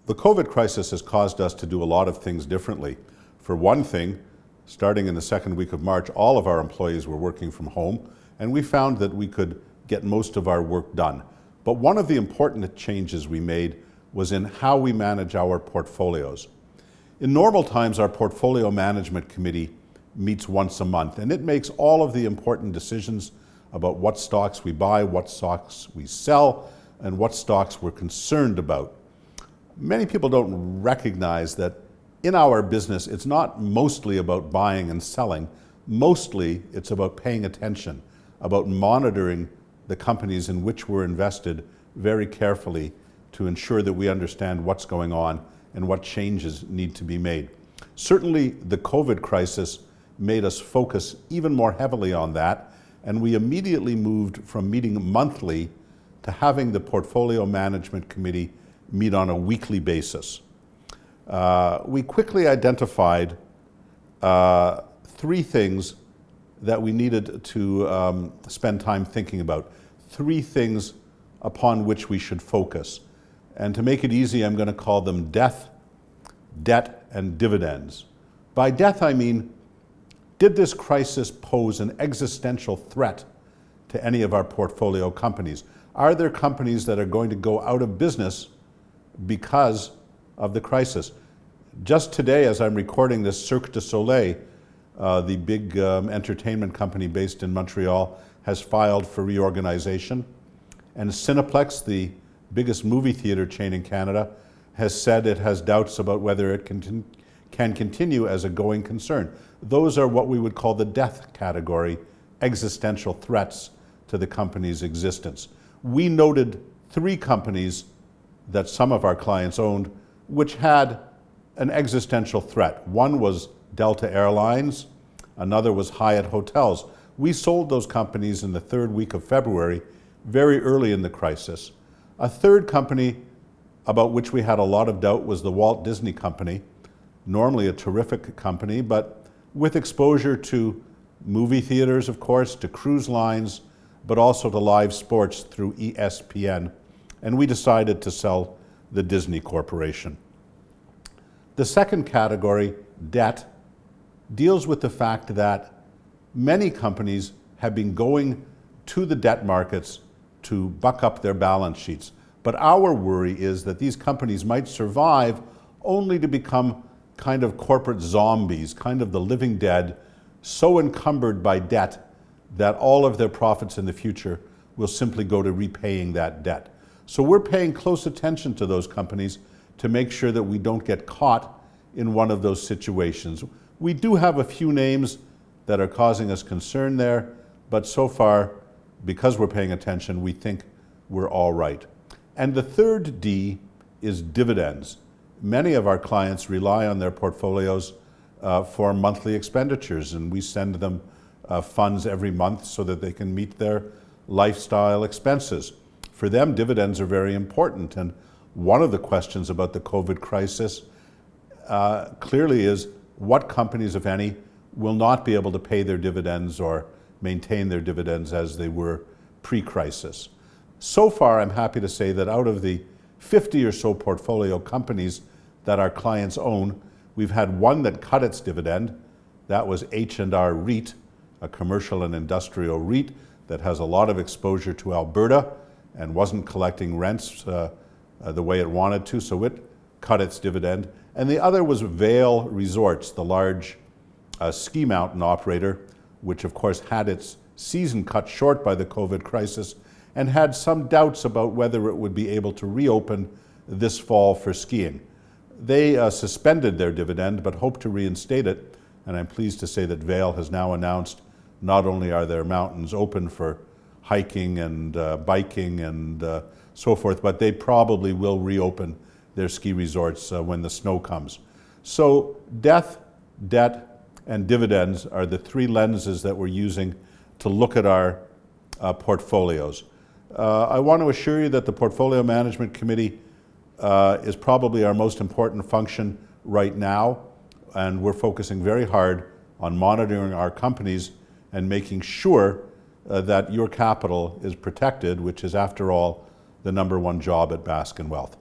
The COVID crisis has caused us to do a lot of things differently. For one thing, starting in the second week of March, all of our employees were working from home, and we found that we could get most of our work done. But one of the important changes we made was in how we manage our portfolios. In normal times, our portfolio management committee meets once a month, and it makes all of the important decisions about what stocks we buy, what stocks we sell, and what stocks we're concerned about. Many people don't recognize that in our business, it's not mostly about buying and selling. Mostly, it's about paying attention, about monitoring the companies in which we're invested very carefully to ensure that we understand what's going on and what changes need to be made. Certainly, the COVID crisis made us focus even more heavily on that, and we immediately moved from meeting monthly to having the Portfolio Management Committee meet on a weekly basis. We quickly identified three things that we needed to spend time thinking about, three things upon which we should focus. And to make it easy, I'm going to call them death, debt, and dividends. By death, I mean, did this crisis pose an existential threat to any of our portfolio companies? Are there companies that are going to go out of business because of the crisis? Just today, as I'm recording this, Cirque du Soleil, the big entertainment company based in Montreal, has filed for reorganization. And Cineplex, the biggest movie theater chain in Canada, has said it has doubts about whether it can continue as a going concern. Those are what we would call the death category, existential threats to the company's existence. We noted three companies that some of our clients owned which had an existential threat. One was Delta Airlines, another was Hyatt Hotels. We sold those companies in the third week of February, very early in the crisis. A third company about which we had a lot of doubt was the Walt Disney Company, normally a terrific company, but with exposure to movie theaters, of course, to cruise lines, but also to live sports through ESPN. And we decided to sell the Disney Corporation. The second category, debt, deals with the fact that many companies have been going to the debt markets to buck up their balance sheets. But our worry is that these companies might survive only to become kind of corporate zombies, kind of the living dead, so encumbered by debt that all of their profits in the future will simply go to repaying that debt. So we're paying close attention to those companies to make sure that we don't get caught in one of those situations. We do have a few names that are causing us concern there, but so far, because we're paying attention, we think we're all right. And the third D is dividends. Many of our clients rely on their portfolios for monthly expenditures, and we send them funds every month so that they can meet their lifestyle expenses. For them, dividends are very important, and one of the questions about the COVID crisis clearly is what companies, if any, will not be able to pay their dividends or maintain their dividends as they were pre-crisis. So far, I'm happy to say that out of the 50 or so portfolio companies that our clients own, we've had one that cut its dividend. That was H&R REIT, a commercial and industrial REIT that has a lot of exposure to Alberta and wasn't collecting rents the way it wanted to, so it cut its dividend. And the other was Vail Resorts, the large ski mountain operator, which of course had its season cut short by the COVID crisis and had some doubts about whether it would be able to reopen this fall for skiing. They suspended their dividend but hope to reinstate it, and I'm pleased to say that Vail has now announced not only are their mountains open for hiking and biking and so forth, but they probably will reopen their ski resorts when the snow comes. So death, debt, and dividends are the three lenses that we're using to look at our portfolios. I want to assure you that the Portfolio Management Committee is probably our most important function right now, and we're focusing very hard on monitoring our companies and making sure that your capital is protected, which is, after all, the #1 job at Baskin Wealth.